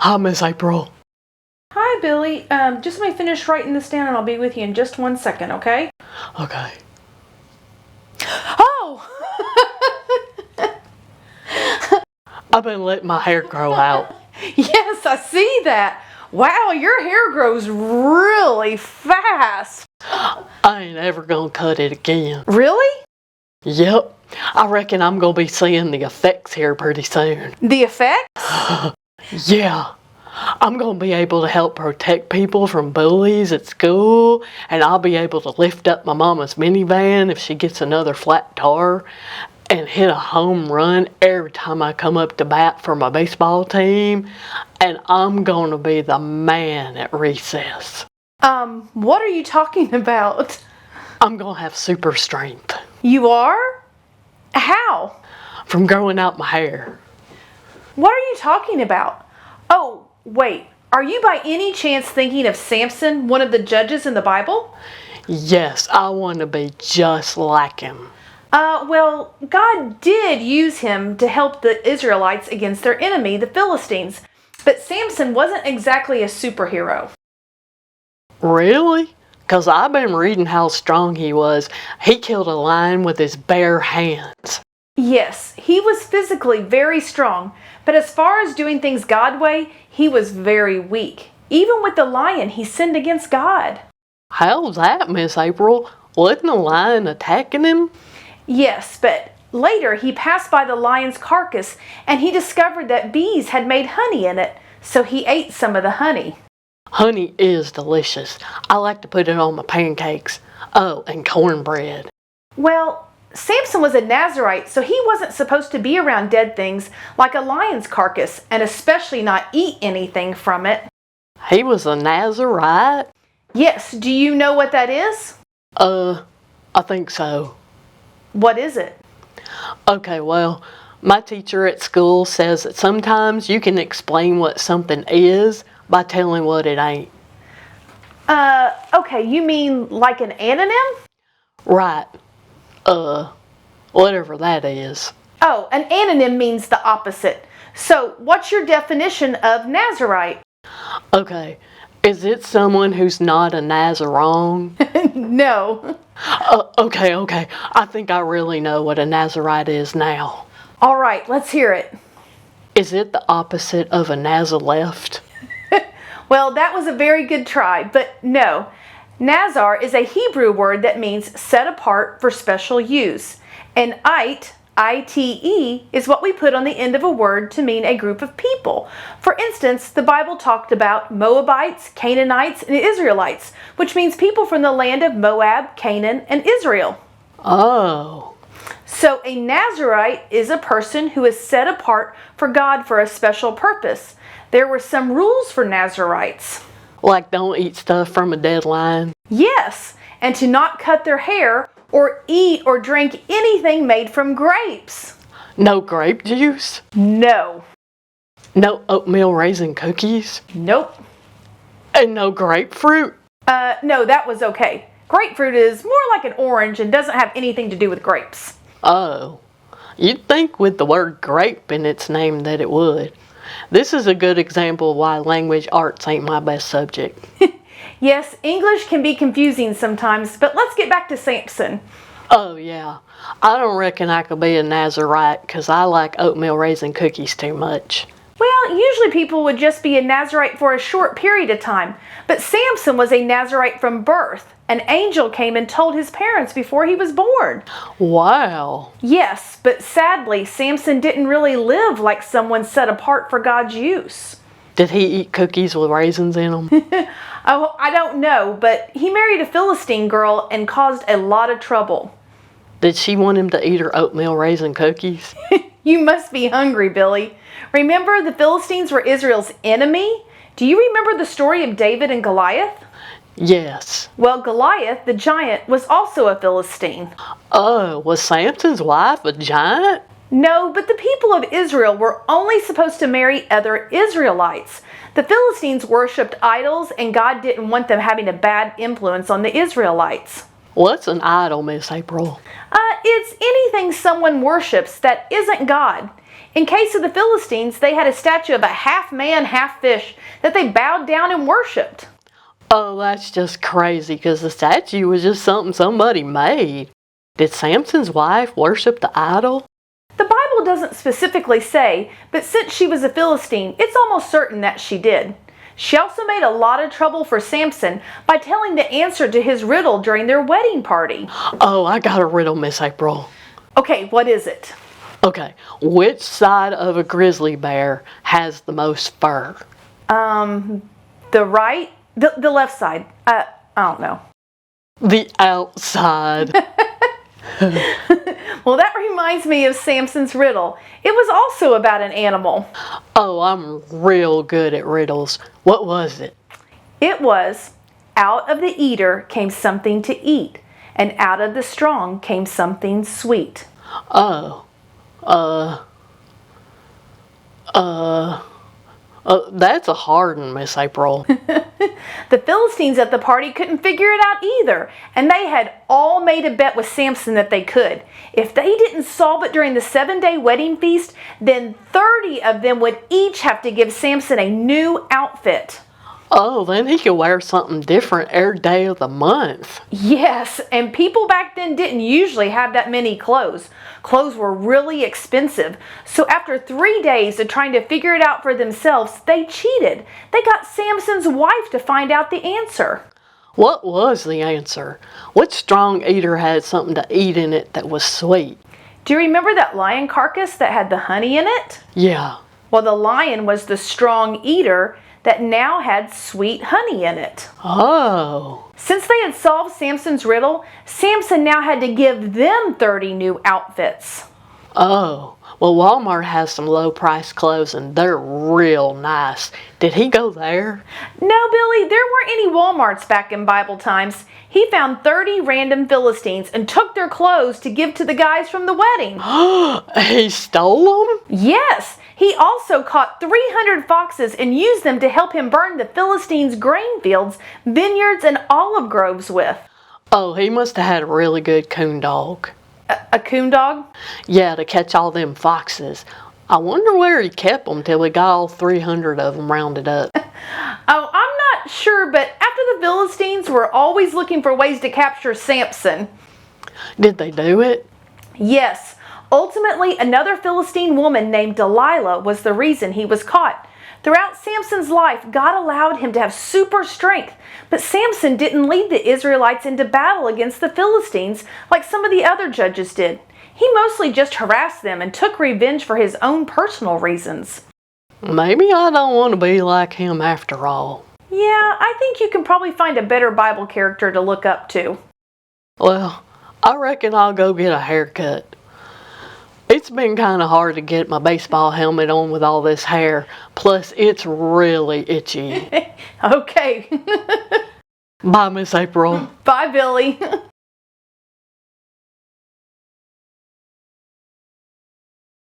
Hi, Miss April. Hi, Billy. Just let me finish writing this down and I'll be with you in just 1 second, okay? Okay. Oh! I've been letting my hair grow out. Yes, I see that. Wow, your hair grows really fast. I ain't ever gonna cut it again. Really? Yep. I reckon I'm gonna be seeing the effects here pretty soon. The effect? Yeah. I'm gonna be able to help protect people from bullies at school, and I'll be able to lift up my mama's minivan if she gets another flat tire, and hit a home run every time I come up to bat for my baseball team, and I'm gonna be the man at recess. What are you talking about? I'm gonna have super strength You are? How? from growing out my hair. What are you talking about? Oh, wait. Are you by any chance thinking of Samson, one of the judges in the Bible? Yes, I want to be just like him. Well, God did use him to help the Israelites against their enemy, the Philistines. But Samson wasn't exactly a superhero. Really? 'Cause I've been reading how strong he was. He killed a lion with his bare hands. Yes, he was physically very strong, but as far as doing things God's way, he was very weak. Even with the lion, he sinned against God. How's that, Miss April? Wasn't the lion attacking him? Yes, but later he passed by the lion's carcass and he discovered that bees had made honey in it, so he ate some of the honey. Honey is delicious. I like to put it on my pancakes. Oh, and cornbread. Well, Samson was a Nazarite, so he wasn't supposed to be around dead things like a lion's carcass, and especially not eat anything from it. He was a Nazarite? Yes, do you know what that is? I think so. What is it? Okay, well, my teacher at school says that sometimes you can explain what something is by telling what it ain't. Okay, you mean like an anonym? Right. Whatever that is. Oh, an anonym means the opposite. So, what's your definition of Nazarite? Okay, is it someone who's not a Nazarene? No. Okay. I think I really know what a Nazarite is now. All right, let's hear it. Is it the opposite of a Nazaleft? Well, that was a very good try, but no. Nazar is a Hebrew word that means set apart for special use. And ite, I-T-E, is what we put on the end of a word to mean a group of people. For instance, the Bible talked about Moabites, Canaanites, and Israelites, which means people from the land of Moab, Canaan, and Israel. Oh. So a Nazarite is a person who is set apart for God for a special purpose. There were some rules for Nazarites. Like don't eat stuff from a dead lion? Yes, and to not cut their hair or eat or drink anything made from grapes. No grape juice? No. No oatmeal raisin cookies? Nope. And no grapefruit? No, that was okay. Grapefruit is more like an orange and doesn't have anything to do with grapes. Oh. You'd think with the word grape in its name that it would. This is a good example of why language arts ain't my best subject. Yes, English can be confusing sometimes, but let's get back to Samson. Oh yeah, I don't reckon I could be a Nazarite because I like oatmeal raisin cookies too much. Well, usually people would just be a Nazarite for a short period of time, but Samson was a Nazarite from birth. An angel came and told his parents before he was born. Wow. Yes, but sadly, Samson didn't really live like someone set apart for God's use. Did he eat cookies with raisins in them? Oh, I don't know, but he married a Philistine girl and caused a lot of trouble. Did she want him to eat her oatmeal raisin cookies? You must be hungry, Billy. Remember, the Philistines were Israel's enemy? Do you remember the story of David and Goliath? Yes. Well, Goliath, the giant, was also a Philistine. Oh, was Samson's wife a giant? No, but the people of Israel were only supposed to marry other Israelites. The Philistines worshipped idols, and God didn't want them having a bad influence on the Israelites. What's an idol, Miss April? It's anything someone worships that isn't God. In case of the Philistines, they had a statue of a half man, half fish that they bowed down and worshipped. Oh, that's just crazy, because the statue was just something somebody made. Did Samson's wife worship the idol? The Bible doesn't specifically say, but since she was a Philistine, it's almost certain that she did. She also made a lot of trouble for Samson by telling the answer to his riddle during their wedding party. Oh, I got a riddle, Miss April. Okay, what is it? Okay, which side of a grizzly bear has the most fur? The right? The left side. I don't know. The outside. Well, that reminds me of Samson's riddle. It was also about an animal. Oh, I'm real good at riddles. What was it? It was, out of the eater came something to eat, and out of the strong came something sweet. That's a hard one, Miss April. The Philistines at the party couldn't figure it out either, and they had all made a bet with Samson that they could. If they didn't solve it during the 7-day wedding feast, then 30 of them would each have to give Samson a new outfit. Oh, then he could wear something different every day of the month. Yes, and people back then didn't usually have that many clothes. Clothes were really expensive. So after 3 days of trying to figure it out for themselves, they cheated. They got Samson's wife to find out the answer. What was the answer? What strong eater had something to eat in it that was sweet? Do you remember that lion carcass that had the honey in it? Yeah. Well, the lion was the strong eater that now had sweet honey in it. Oh. Since they had solved Samson's riddle, Samson now had to give them 30 new outfits. Oh. Well, Walmart has some low-priced clothes and they're real nice. Did he go there? No, Billy, there weren't any Walmarts back in Bible times. He found 30 random Philistines and took their clothes to give to the guys from the wedding. He stole them? Yes, he also caught 300 foxes and used them to help him burn the Philistines' grain fields, vineyards, and olive groves with. Oh, he must have had a really good coon dog. A coon dog? Yeah, to catch all them foxes. I wonder where he kept them till he got all 300 of them rounded up. Oh, I'm not sure, but after the Philistines were always looking for ways to capture Samson. Did they do it? Yes. Ultimately, another Philistine woman named Delilah was the reason he was caught. Throughout Samson's life, God allowed him to have super strength, but Samson didn't lead the Israelites into battle against the Philistines like some of the other judges did. He mostly just harassed them and took revenge for his own personal reasons. Maybe I don't want to be like him after all. Yeah, I think you can probably find a better Bible character to look up to. Well, I reckon I'll go get a haircut. It's been kind of hard to get my baseball helmet on with all this hair. Plus, it's really itchy. Okay. Bye, Miss April. Bye, Billy.